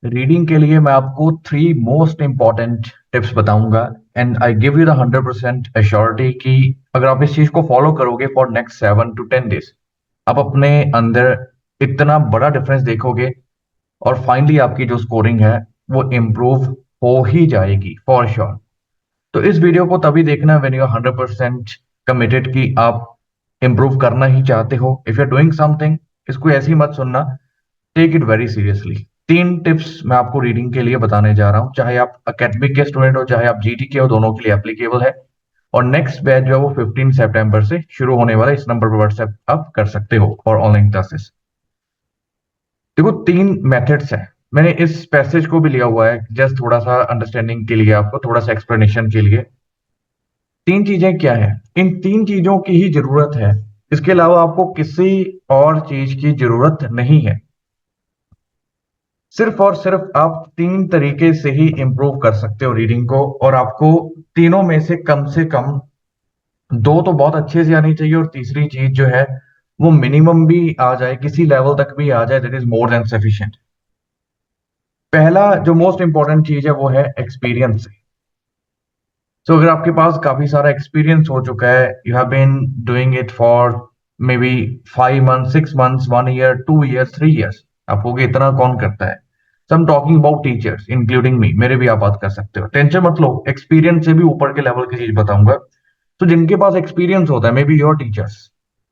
Reading के लिए मैं आपको 3 मोस्ट इंपॉर्टेंट टिप्स बताऊंगा and I give you the 100% assurity कि अगर आप इस चीज को फॉलो करोगे फॉर नेक्स्ट 7 to 10 days, आप अपने अंदर इतना बड़ा डिफरेंस देखोगे और फाइनली आपकी जो स्कोरिंग है वो इम्प्रूव हो ही जाएगी फॉर श्योर। तो इस वीडियो को तभी देखना व्हेन यू आर 100% कमिटेड कि आप इम्प्रूव करना ही चाहते हो। If you are doing something, इसको ऐसी मत सुनना, take it very seriously. 3 tips मैं आपको रीडिंग के लिए बताने जा रहा हूं, चाहे आप अकेडमिक के स्टूडेंट हो चाहे आप जीटी के हो, दोनों के लिए एप्लीकेबल है। और नेक्स्ट बैच जो है वो 15 सितंबर से शुरू होने वाला है। इस नंबर पर व्हाट्सएप आप कर सकते हो फॉर ऑनलाइन क्लासेस। देखो, 3 मेथड्स हैं। मैंने इस पैसेज को भी लिया हुआ है जस्ट थोड़ा सा अंडरस्टैंडिंग के लिए, आपको थोड़ा सा एक्सप्लेनेशन के लिए। 3 चीजें क्या है, इन 3 चीजों की ही जरूरत है, इसके अलावा आपको किसी और चीज की जरूरत नहीं है। सिर्फ और सिर्फ आप 3 तरीके से ही इंप्रूव कर सकते हो रीडिंग को, और आपको तीनों में से कम दो तो बहुत अच्छे से आनी चाहिए और तीसरी चीज जो है वो मिनिमम भी आ जाए, किसी लेवल तक भी आ जाए, that is more than sufficient. पहला जो मोस्ट इंपॉर्टेंट चीज है वो है एक्सपीरियंस। तो अगर आपके पास काफी सारा एक्सपीरियंस हो चुका है, you have been doing it for maybe 5 months, 6 months, 1 year, 2 years, 3 years, आप होगे इतना कौन करता है। So I am talking about teachers including me, मेरे भी आप बात कर सकते हो, टेंशन मत लो, एक्सपीरियंस से भी ऊपर के लेवल की चीज बताऊंगा। तो जिनके पास एक्सपीरियंस होता है, मे बी योर टीचर्स,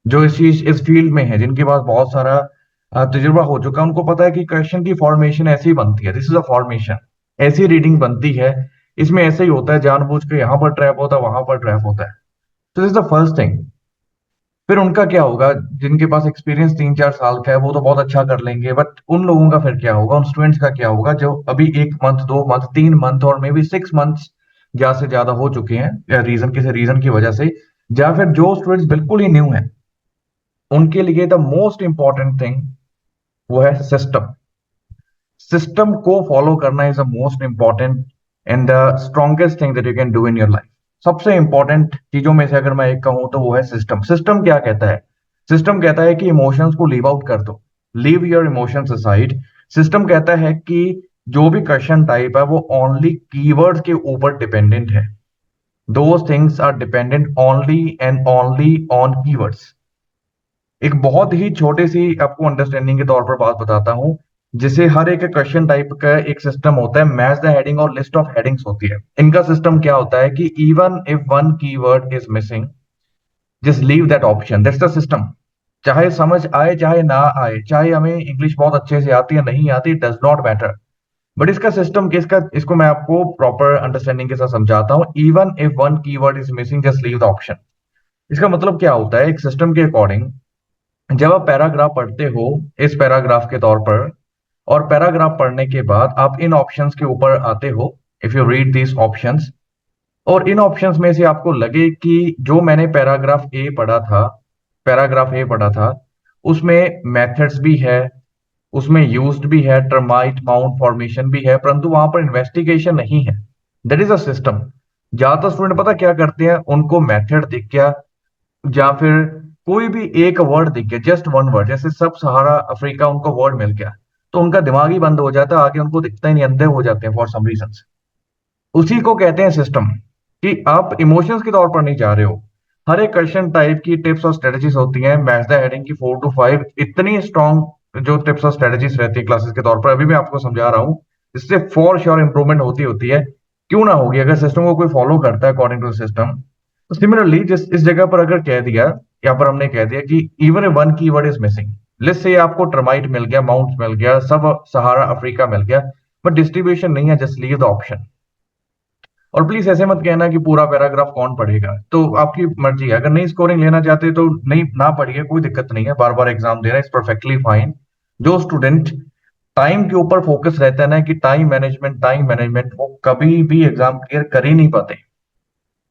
जो इस फील्ड में है, जिनके पास बहुत सारा तजुर्बा हो चुका है, उनको पता है कि क्वेश्चन की फॉर्मेशन ऐसी बनती है, दिस इज अ फॉर्मेशन, ऐसी रीडिंग बनती है, इसमें ऐसे ही होता है, जानबूझ के यहाँ पर ट्रैप होता है वहां पर ट्रैप होता है। तो this is the first thing. फिर उनका क्या होगा, जिनके पास एक्सपीरियंस 3-4 साल का है वो तो बहुत अच्छा कर लेंगे, बट उन लोगों का फिर क्या होगा, उन स्टूडेंट्स का क्या होगा जो अभी 1 मंथ, 2 मंथ, 3 मंथ और मे बी 6 मंथ्स ज्यादा से ज्यादा हो चुके हैं रीजन, किसी रीजन की वजह से, या फिर जो स्टूडेंट्स बिल्कुल ही न्यू हैं, उनके लिए द मोस्ट इंपॉर्टेंट थिंग वो है सिस्टम। सिस्टम को फॉलो करना is the most important and the strongest thing that you can do in your life. सबसे इंपॉर्टेंट चीजों में से अगर मैं एक कहूं तो वो है सिस्टम। सिस्टम क्या कहता है? सिस्टम कहता है कि इमोशंस को लीव आउट कर दो, leave your emotions aside. System कहता है कि जो भी क्वेश्चन टाइप है वो ओनली कीवर्ड्स के ऊपर डिपेंडेंट है। Those things are dependent only and only on keywords. एक बहुत ही छोटी सी आपको अंडरस्टैंडिंग के तौर पर बात बताता हूं, जिसे हर एक क्वेश्चन टाइप का एक सिस्टम होता है, मैच द हेडिंग और लिस्ट ऑफ हेडिंग्स होती है। इनका सिस्टम क्या होता है कि even if one keyword is missing, just leave that option, that's the system. चाहे समझ आए चाहे ना आए, चाहे हमें इंग्लिश बहुत अच्छे से आती है नहीं आती, डज नॉट मैटर, बट इसका सिस्टम किसका, इसको मैं आपको प्रॉपर अंडरस्टैंडिंग के साथ समझाता हूं। Even if one keyword is missing, just leave the option. इसका मतलब क्या होता है, एक सिस्टम के अकॉर्डिंग जब आप पैराग्राफ पढ़ते हो इस पैराग्राफ के तौर पर, और पैराग्राफ पढ़ने के बाद आप इन ऑप्शंस के ऊपर आते हो, if you read this options, और इन ऑप्शंस में से आपको लगे कि जो मैंने पैराग्राफ ए पढ़ा था उसमें मेथड्स भी है, उसमें यूज्ड भी है, टर्माइट माउंट फॉर्मेशन भी है, परंतु वहां पर इन्वेस्टिगेशन नहीं है। That is a system. ज्यादातर स्टूडेंट पता क्या करते हैं, उनको मेथड दिख गया या फिर कोई भी एक वर्ड दिख गया, जस्ट वन वर्ड, जैसे सब सहारा अफ्रीका, उनको वर्ड मिल गया तो उनका दिमाग ही बंद हो जाता है, आगे उनको दिखता ही नहीं, अंधे हो जाते हैं फॉर सम रीजन। उसी को कहते हैं सिस्टम, कि आप इमोशंस के तौर पर नहीं जा रहे हो। हर एक क्वेश्चन टाइप की टिप्स और स्ट्रेटजीज होती हैं, मैच द हेडिंग की 4 to 5 इतनी स्ट्रॉन्ग जो टिप्स और स्ट्रेटजीज रहती है क्लासेस के तौर पर, अभी मैं आपको समझा रहा हूँ, इससे फॉर श्योर इंप्रूवमेंट होती होती है। क्यों ना होगी अगर सिस्टम को कोई फॉलो करता है अकॉर्डिंग टू सिस्टम। तो सिमिलरली जिस इस जगह पर अगर कह दिया, यहाँ पर हमने कह दिया कि even one keyword is missing, list से आपको टर्माइट मिल गया, माउंट मिल गया, सब सहारा अफ्रीका मिल गया, बट डिस्ट्रीब्यूशन नहीं है, जस्ट लीव द ऑप्शन। और प्लीज ऐसे मत कहना कि पूरा पैराग्राफ कौन पढ़ेगा, तो आपकी मर्जी है, अगर नहीं स्कोरिंग लेना चाहते तो नहीं ना पढ़िए, कोई दिक्कत नहीं है, बार बार एग्जाम देना इज परफेक्टली फाइन। जो स्टूडेंट टाइम के ऊपर फोकस रहता है ना, कि टाइम मैनेजमेंट, वो कभी भी एग्जाम क्लियर कर ही नहीं पाते।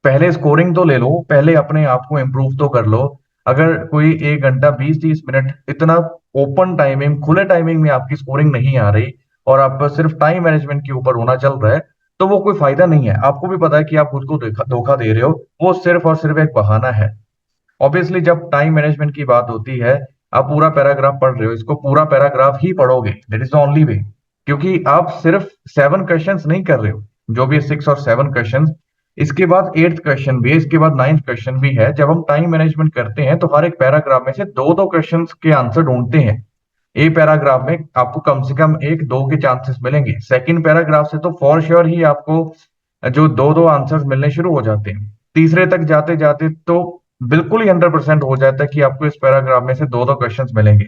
पहले स्कोरिंग तो ले लो, पहले अपने आप को इम्प्रूव तो कर लो। अगर कोई 1 घंटा 20-30 मिनट इतना ओपन टाइमिंग, खुले टाइमिंग में आपकी स्कोरिंग नहीं आ रही और आप सिर्फ टाइम मैनेजमेंट के ऊपर होना चल रहा है, तो वो कोई फायदा नहीं है। आपको भी पता है कि आप खुद को धोखा दे रहे हो, वो सिर्फ और सिर्फ एक बहाना है। ऑब्वियसली जब टाइम मैनेजमेंट की बात होती है, आप पूरा पैराग्राफ पढ़ रहे हो, इसको पूरा पैराग्राफ ही पढ़ोगे, that is the only way. क्योंकि आप सिर्फ 7 क्वेश्चंस नहीं कर रहे हो, जो भी 6 और 7 क्वेश्चंस, इसके बाद 8th क्वेश्चन भी है, इसके बाद 9th क्वेश्चन भी है। जब हम टाइम मैनेजमेंट करते हैं तो हर एक पैराग्राफ में से दो दो क्वेश्चन के आंसर ढूंढते हैं। ए पैराग्राफ में आपको कम से कम एक दो के चांसेस मिलेंगे, सेकंड पैराग्राफ से तो फॉर श्योर ही आपको जो दो दो आंसर्स मिलने शुरू हो जाते हैं। तीसरे तक जाते जाते तो बिल्कुल ही 100% हो जाता है कि आपको इस पैराग्राफ में से दो दो क्वेश्चंस मिलेंगे।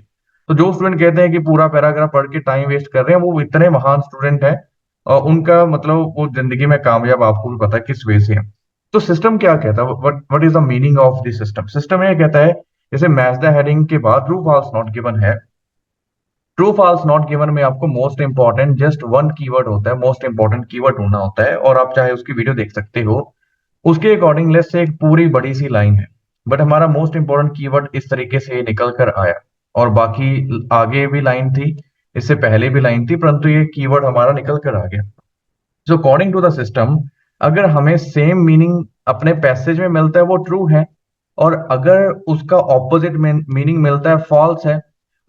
तो जो स्टूडेंट कहते हैं कि पूरा पैराग्राफ पढ़ के टाइम वेस्ट कर रहे हैं, वो इतने महान स्टूडेंट हैं और उनका मतलब वो जिंदगी में कामयाब आपको भी पता है किस वे से है। तो सिस्टम क्या कहता है, what is the meaning of this system? System ये कहता है, जैसे मैच द हेडिंग के बाद ट्रू फॉल्स नॉट गिवन है, ट्रू फॉल्स नॉट गिवन में आपको most important just one keyword होता है, मोस्ट इंपॉर्टेंट कीवर्ड ढूंढना होता है, और आप चाहे उसकी वीडियो देख सकते हो। उसके अकॉर्डिंग लेट्स से एक पूरी बड़ी सी लाइन है, बट हमारा मोस्ट इंपॉर्टेंट कीवर्ड इस तरीके से निकल कर आया, और बाकी आगे भी लाइन थी, इससे पहले भी लाइन थी, परंतु ये कीवर्ड हमारा निकल कर आ गया। So according to the system, अगर हमें सेम मीनिंग अपने पैसेज में मिलता है वो ट्रू है, और अगर उसका ऑपोजिट मीनिंग मिलता है फॉल्स है,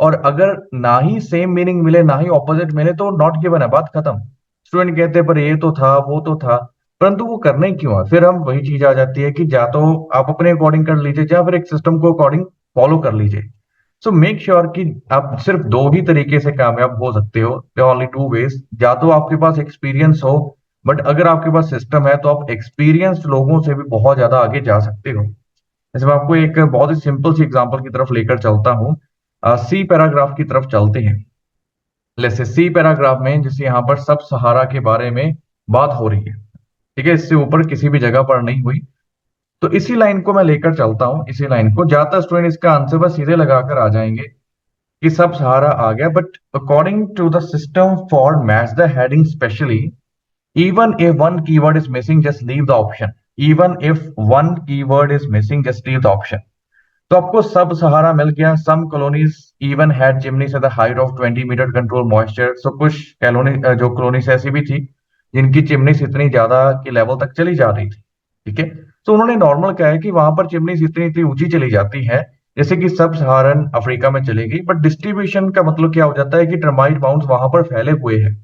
और अगर ना ही सेम मीनिंग मिले ना ही ऑपोजिट मिले तो नॉट गिवन है, बात खत्म। स्टूडेंट कहते हैं पर ये तो था वो तो था, परंतु वो करना ही क्यों है? फिर हम वही चीज आ जाती है कि या तो आप अपने अकॉर्डिंग कर लीजिए या फिर एक सिस्टम को अकॉर्डिंग फॉलो कर लीजिए। सो मेक श्योर कि आप सिर्फ दो ही तरीके से कामयाब हो सकते हो, ओनली टू वेज। या तो आपके पास एक्सपीरियंस हो, बट अगर आपके पास सिस्टम है तो आप एक्सपीरियंस्ड लोगों से भी बहुत ज्यादा आगे जा सकते हो। जैसे मैं आपको एक बहुत ही सिंपल सी एग्जांपल की तरफ लेकर चलता हूँ, सी पैराग्राफ की तरफ चलते हैं। जैसे सी पैराग्राफ में जैसे यहाँ पर सब सहारा के बारे में बात हो रही है, ठीक है, इससे ऊपर किसी भी जगह पर नहीं हुई। तो इसी लाइन को मैं लेकर चलता हूँ, इसी लाइन को ज्यादातर स्टूडेंट इसका आंसर बस सीधे लगाकर आ जाएंगे कि सब सहारा आ गया, but according to the system for match the heading specially, even if one keyword is missing just leave the option, even if one keyword is missing just leave the option। तो आपको सब सहारा मिल गया, some colonies even had chimneys at the height of 20 metre control moisture. So कुछ colony जो colonies ऐसी भी थी जिनकी चिमनीज इतनी ज्यादा की लेवल तक चली जा रही थी, ठीक है। तो उन्होंने नॉर्मल कहा है कि वहां पर चिमनीज इतनी इतनी ऊंची चली जाती है जैसे कि सब सहारन अफ्रीका में चली गई, बट डिस्ट्रीब्यूशन का मतलब क्या हो जाता है कि टर्माइट माउंट्स वहां पर फैले हुए हैं,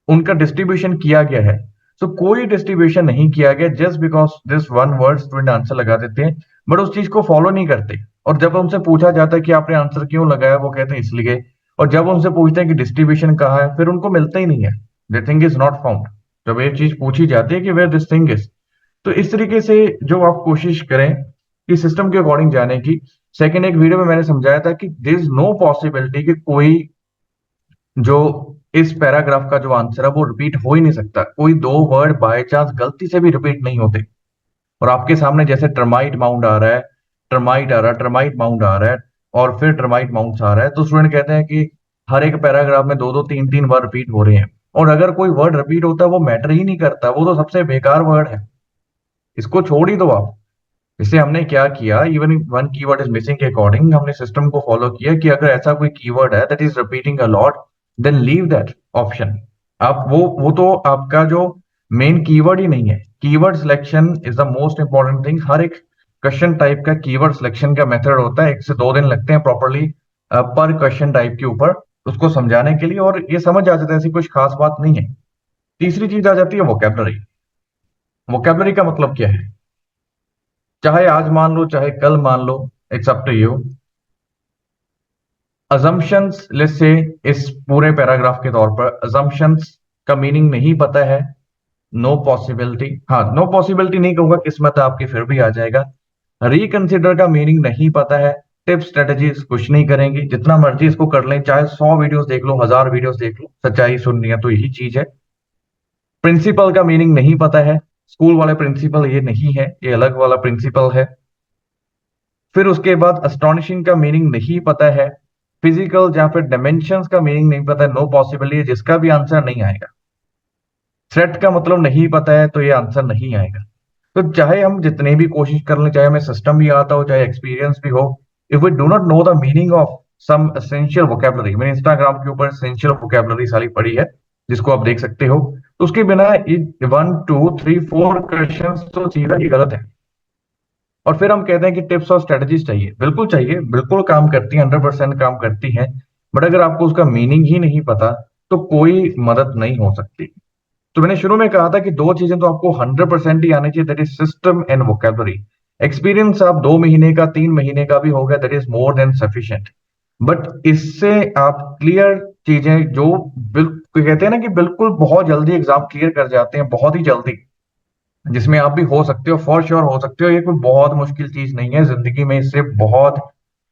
उनका डिस्ट्रीब्यूशन किया गया है। सो कोई डिस्ट्रीब्यूशन नहीं किया गया just because this one word student answer लगा देते हैं, बट उस चीज को फॉलो नहीं करते। और जब उनसे पूछा जाता है कि आपने आंसर क्यों लगाया, वो कहते हैं इसलिए। और जब उनसे पूछते हैं कि डिस्ट्रीब्यूशन कहाँ है, फिर उनको मिलता ही नहीं है, the thing is not found. जब ये चीज पूछी जाती है कि वेयर दिस थिंग इज, तो इस तरीके से जो आप कोशिश करें कि सिस्टम के अकॉर्डिंग जाने की। सेकंड, एक वीडियो में मैंने समझाया था कि दिस नो पॉसिबिलिटी कि कोई जो इस पैराग्राफ का जो आंसर है वो रिपीट हो ही नहीं सकता, कोई दो वर्ड बाय चांस गलती से भी रिपीट नहीं होते। और आपके सामने जैसे टर्माइट माउंट आ रहा है, टर्माइट आ रहा है, टर्माइट माउंट आ रहा है, और फिर टर्माइट माउंट आ रहा है, तो स्टूडेंट कहते हैं कि हर एक पैराग्राफ में दो दो तीन तीन वर्ड रिपीट हो रहे हैं। और अगर कोई वर्ड रिपीट होता है वो मैटर ही नहीं करता, वो तो सबसे बेकार वर्ड है, इसको छोड़ ही दो आप। इससे हमने क्या किया, even one keyword is missing के अकॉर्डिंग हमने सिस्टम को फॉलो किया कि अगर ऐसा कोई कीवर्ड है that is repeating a lot, then leave that option. आप वो तो आपका जो मेन कीवर्ड ही नहीं है। Keyword selection is the most important thing. हर एक क्वेश्चन टाइप का कीवर्ड सिलेक्शन का मेथड होता है, 1 से 2 दिन लगते हैं प्रॉपरली पर क्वेश्चन टाइप के ऊपर उसको समझाने के लिए, और ये समझ आ जाता है, ऐसी कुछ खास बात नहीं है। तीसरी चीज आ जाती है वोकेबलरी। वोकेबलरी का मतलब क्या है? चाहे आज मान लो चाहे कल मान लो, it's up to you. Assumptions list से इस पूरे पैराग्राफ के तौर पर अजम्पशंस का मीनिंग नहीं पता है, नो पॉसिबिलिटी। हाँ, नो पॉसिबिलिटी नहीं कहूंगा, किस्मत आपकी फिर भी आ जाएगा। रिकंसिडर का मीनिंग नहीं पता है, टिप्स स्ट्रेटेजीज कुछ नहीं करेंगे, जितना मर्जी इसको कर लें, चाहे 100 वीडियोस देख लो, 1000 वीडियोस देख लो, सच्चाई सुननी है तो यही चीज है। प्रिंसिपल का मीनिंग नहीं पता है, स्कूल वाले प्रिंसिपल ये नहीं है, ये अलग वाला प्रिंसिपल है। फिर उसके बाद अस्टॉनिशिंग का मीनिंग नहीं पता है, फिजिकल या फिर डायमेंशंस का मीनिंग नहीं पता है, नो पॉसिबिलिटी, जिसका भी आंसर नहीं आएगा। थ्रेट का मतलब नहीं पता है तो ये आंसर नहीं आएगा। तो चाहे हम जितने भी कोशिश कर लें, चाहे हमें सिस्टम भी आता हो चाहे एक्सपीरियंस भी हो, if we do not know the meaning of some essential vocabulary, मैंने इंस्टाग्राम के ऊपर एसेंशियल वोकेबलरी सारी पढ़ी है जिसको आप देख सकते हो, तो उसके बिना 1 2 3 4 क्वेश्चन तो सीधा ही गलत है। और फिर हम कहते हैं कि टिप्स और स्ट्रेटजीज चाहिए, बिल्कुल चाहिए, बिल्कुल काम करती है, 100% काम करती है, बट अगर आपको उसका मीनिंग ही नहीं पता तो कोई मदद नहीं हो सकती। तो मैंने शुरू में कहा था कि दो चीजें तो आपको 100% ही आनी चाहिए, that is system and vocabulary. Experience आप 2 महीने का 3 महीने का भी होगा, that is more than sufficient. But इससे आप क्लियर चीजें जो बिल्कुल कहते हैं ना कि बिल्कुल बहुत जल्दी एग्जाम क्लियर कर जाते हैं, बहुत ही जल्दी, जिसमें आप भी हो सकते हो, फॉर श्योर हो सकते हो, ये कोई बहुत मुश्किल चीज नहीं है जिंदगी में, इससे बहुत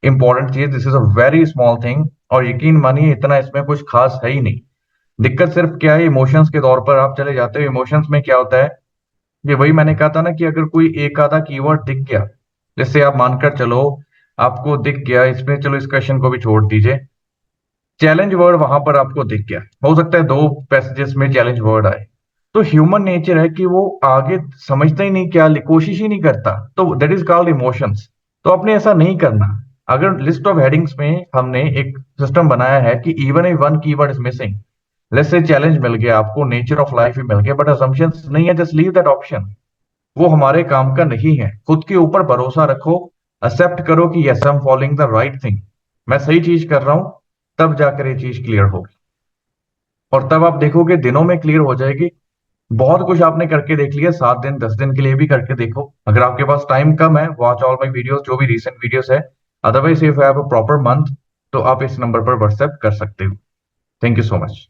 इंपॉर्टेंट चीज, this is a very small thing. और यकीन मानिए इतना इसमें कुछ खास है ही नहीं। दिक्कत सिर्फ क्या है, इमोशंस के तौर पर आप चले जाते हो। इमोशंस में क्या होता है, ये वही मैंने कहा था ना कि अगर कोई एक आधा कीवर्ड दिख गया, जैसे आप मानकर चलो आपको दिख गया इसमें, चलो इस क्वेश्चन को भी छोड़ दीजिए, चैलेंज वर्ड वहां पर आपको दिख गया, हो सकता है 2 पैसेजेस में चैलेंज वर्ड आए, तो ह्यूमन नेचर है कि वो आगे समझता ही नहीं, क्या कोशिश ही नहीं करता, तो दैट इज कॉल्ड इमोशंस। तो आपने ऐसा नहीं करना। अगर लिस्ट ऑफ हेडिंग्स में हमने एक सिस्टम बनाया है कि even if one keyword is missing, let's say challenge मिल गया आपको, नेचर ऑफ लाइफ ही मिल गया, बट असम्पशंस नहीं है, जस्ट लीव दैट ऑप्शन। वो हमारे काम का नहीं है। खुद के ऊपर भरोसा रखो, एक्सेप्ट करो कि yes I am following the right thing, मैं सही चीज कर रहा हूं, तब जाकर ये चीज क्लियर होगी। और तब आप देखोगे दिनों में क्लियर हो जाएगी। बहुत कुछ आपने करके देख लिया, 7 दिन 10 दिन के लिए भी करके देखो। अगर आपके पास टाइम कम है, वॉच ऑल माई वीडियोस, जो भी रिसेंट वीडियोस है। Otherwise if have a proper month, तो आप इस नंबर पर व्हाट्सएप कर सकते हो। Thank you so much.